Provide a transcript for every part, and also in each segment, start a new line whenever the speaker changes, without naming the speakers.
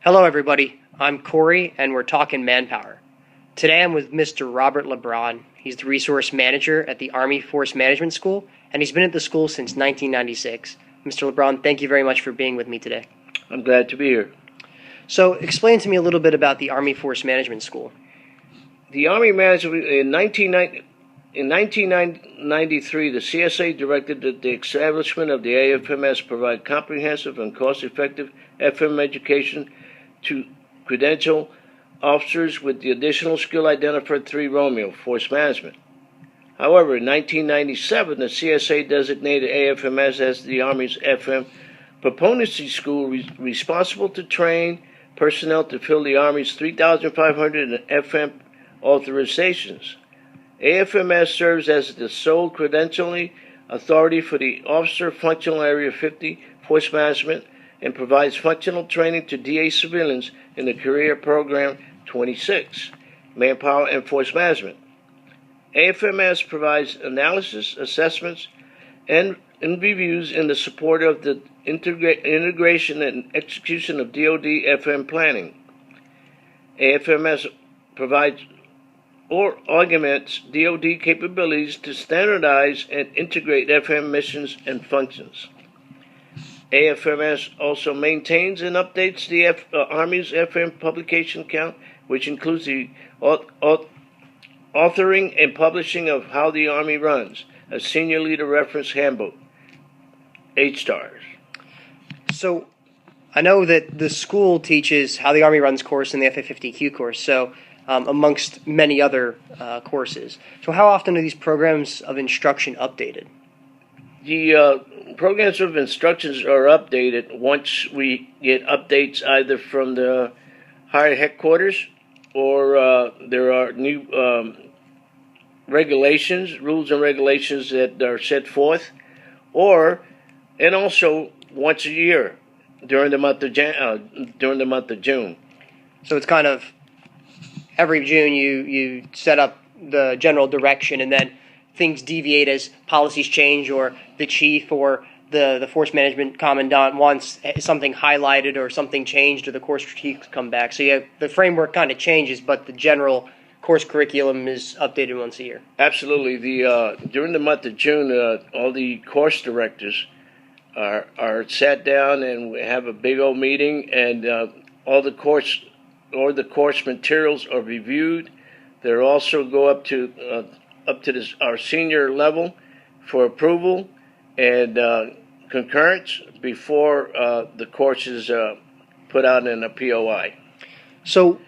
Hello, everybody. I'm Corey, and we're talking Manpower. Today I'm with Mr. Robert Lebron. He's the resource manager at the Army Force Management School, and he's been at the school since 1996. Mr. Lebron, thank you very much for being with me today.
I'm glad to be here.
So, explain to me a little bit about the Army Force Management School.
The Army Management, in 1993, the CSA directed that the establishment of the AFMS provide comprehensive and cost-effective FM education to credential officers with the additional skill identified 3 Romeo, Force Management. However, in 1997, the CSA designated AFMS as the Army's FM proponency school responsible to train personnel to fill the Army's 3,500 FM authorizations. AFMS serves as the sole credentialing authority for the Officer Functional Area 50 Force Management and provides functional training to DA civilians in the Career Program 26, Manpower and Force Management. AFMS provides analysis, assessments, and reviews in the support of the integration and execution of DoD FM planning. AFMS provides or augments DoD capabilities to standardize and integrate FM missions and functions. AFMS also maintains and updates the Army's FM publication count, which includes the authoring and publishing of How the Army Runs, a Senior Leader Reference Handbook, 8 stars.
So, I know that the school teaches How the Army Runs course and the FA50Q course, so amongst many other courses. So how often are these programs of instruction updated?
The programs of instructions are updated once we get updates either from the higher headquarters or there are new regulations, rules and regulations that are set forth, and also once a year during the month of June.
So it's kind of every June you set up the general direction, and then things deviate as policies change, or the chief or the force management commandant wants something highlighted or something changed, or the course critiques come back. So the framework kind of changes, but the general course curriculum is updated once a year.
Absolutely. During the month of June, all the course directors are sat down and we have a big old meeting, and all the course materials are reviewed. They also go up to our senior level for approval and concurrence before the course is put out in a POI.
So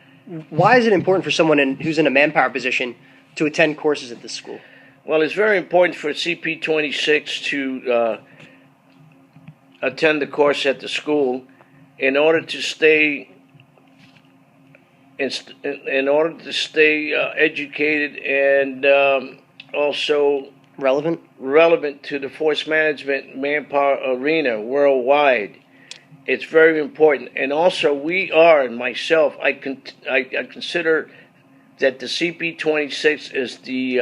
why is it important for someone who's in a manpower position to attend courses at this school?
Well, it's very important for CP26 to attend the course at the school in order to stay educated and also relevant to the force management manpower arena worldwide. It's very important. And also we are, and myself, I consider that the CP26 is the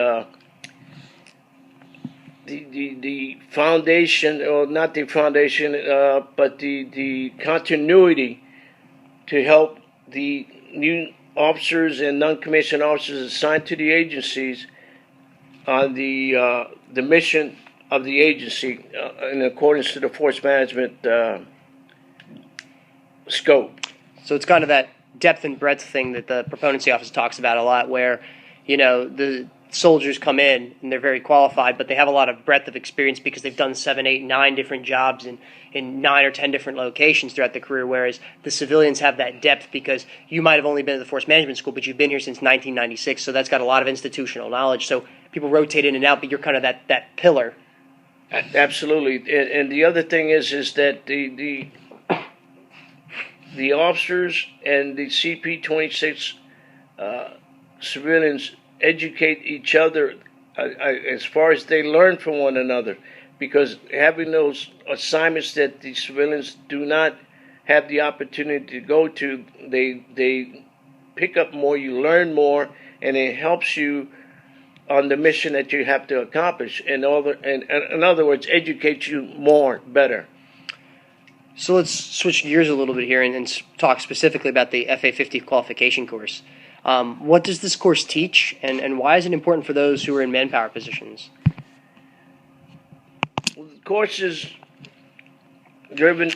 foundation, or not the foundation, but the continuity to help the new officers and non-commissioned officers assigned to the agencies on the mission of the agency in accordance to the force management scope.
So it's kind of that depth and breadth thing that the proponency office talks about a lot, where the soldiers come in and they're very qualified, but they have a lot of breadth of experience because they've done 7, 8, 9 different jobs in 9 or 10 different locations throughout the career, whereas the civilians have that depth because you might have only been at the Force Management School, but you've been here since 1996, so that's got a lot of institutional knowledge. So people rotate in and out, but you're kind of that pillar.
Absolutely. And the other thing is that the officers and the CP26 civilians educate each other as far as they learn from one another, because having those assignments that the civilians do not have the opportunity to go to, they pick up more, you learn more, and it helps you on the mission that you have to accomplish. In other words, educate you more, better.
So let's switch gears a little bit here and talk specifically about the FA50 qualification course. What does this course teach, and why is it important for those who are in manpower positions?
The course is driven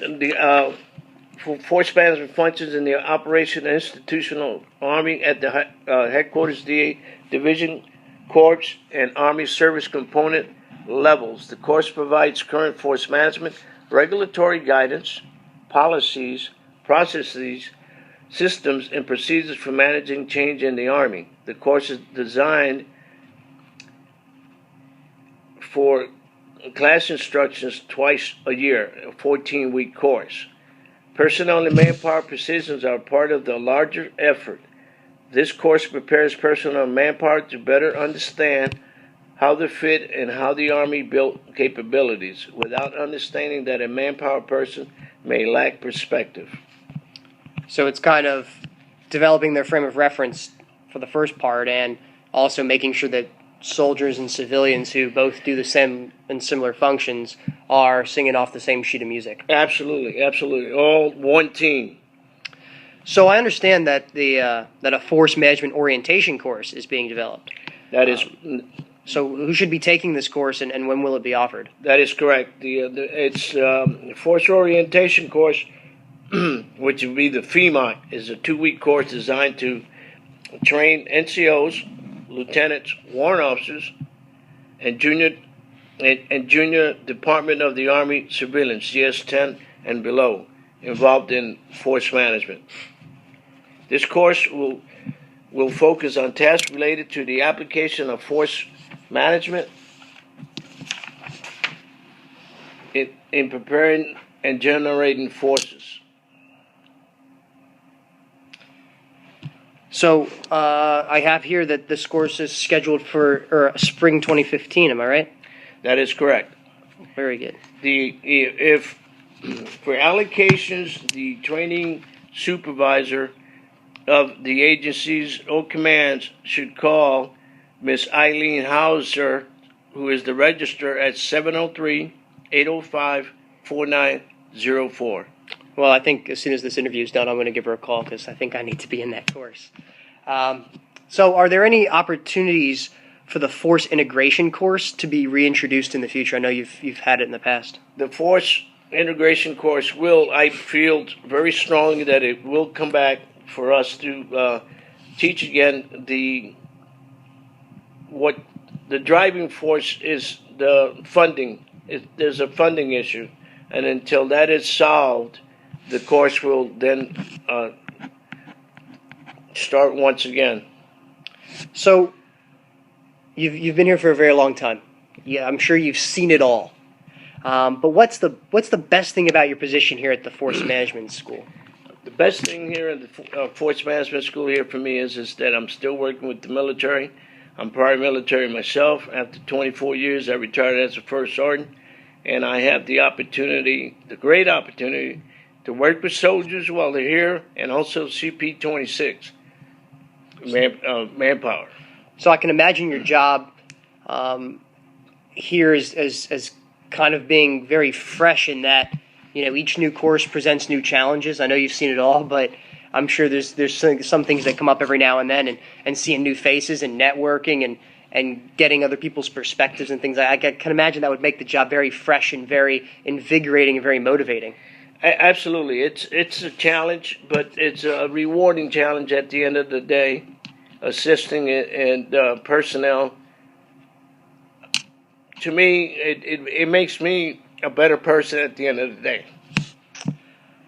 for force management functions in the operation and institutional Army at the headquarters, DA Division, Corps, and Army Service Component levels. The course provides current force management, regulatory guidance, policies, processes, systems, and procedures for managing change in the Army. The course is designed for class instructions twice a year, a 14-week course. Personnel and manpower positions are part of the larger effort. This course prepares personnel and manpower to better understand how they fit and how the Army built capabilities, without understanding that a manpower person may lack perspective.
So it's kind of developing their frame of reference for the first part, and also making sure that soldiers and civilians who both do the same and similar functions are singing off the same sheet of music.
Absolutely, absolutely. All one team.
So I understand that that a force management orientation course is being developed.
That is
So who should be taking this course, and when will it be offered?
that is correct. It's force orientation course, which would be the FEMA, is a 2-week course designed to train NCOs, lieutenants, warrant officers, and junior Department of the Army civilians, CS-10 and below, involved in force management. This course will focus on tasks related to the application of force management in preparing and generating forces.
So I have here that this course is scheduled for spring 2015. Am I right?
That is correct.
Very good.
If for allocations, the training supervisor of the agencies or commands should call Miss Eileen Hauser, who is the registrar, at 703-805-4904.
Well, I think as soon as this interview is done, I'm going to give her a call because I think I need to be in that course. So are there any opportunities for the force integration course to be reintroduced in the future? I know you've had it in the past.
The force integration course will, I feel very strongly that it will come back for us to teach again what the driving force is. The funding. There's a funding issue, and until that is solved, the course will then start once again.
So you've been here for a very long time. Yeah, I'm sure you've seen it all. But what's the best thing about your position here at the Force Management School?
The best thing here at the Force Management School here for me is that I'm still working with the military. I'm prior military myself. After 24 years, I retired as a first sergeant, and I have the great opportunity, to work with soldiers while they're here, and also CP-26 manpower.
So I can imagine your job here as kind of being very fresh in that, each new course presents new challenges. I know you've seen it all, but I'm sure there's some things that come up every now and then, and seeing new faces and networking and getting other people's perspectives and things. I can imagine that would make the job very fresh and very invigorating and very motivating.
Absolutely. It's a challenge, but it's a rewarding challenge at the end of the day, assisting and personnel. To me, it makes me a better person at the end of the day.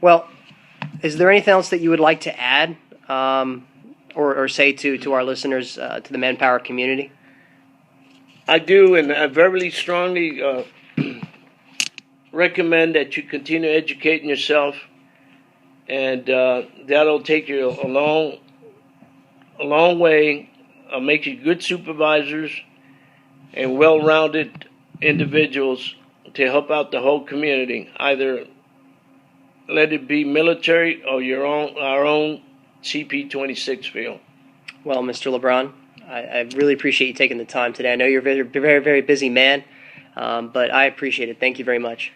Well, is there anything else that you would like to add or say to our listeners, to the Manpower community?
I do, and I very strongly recommend that you continue educating yourself, and that'll take you a long way, make you good supervisors and well-rounded individuals to help out the whole community, either let it be military or our own CP-26 field.
Well, Mr. Lebron, I really appreciate you taking the time today. I know you're a very, very, very busy man, but I appreciate it. Thank you very much.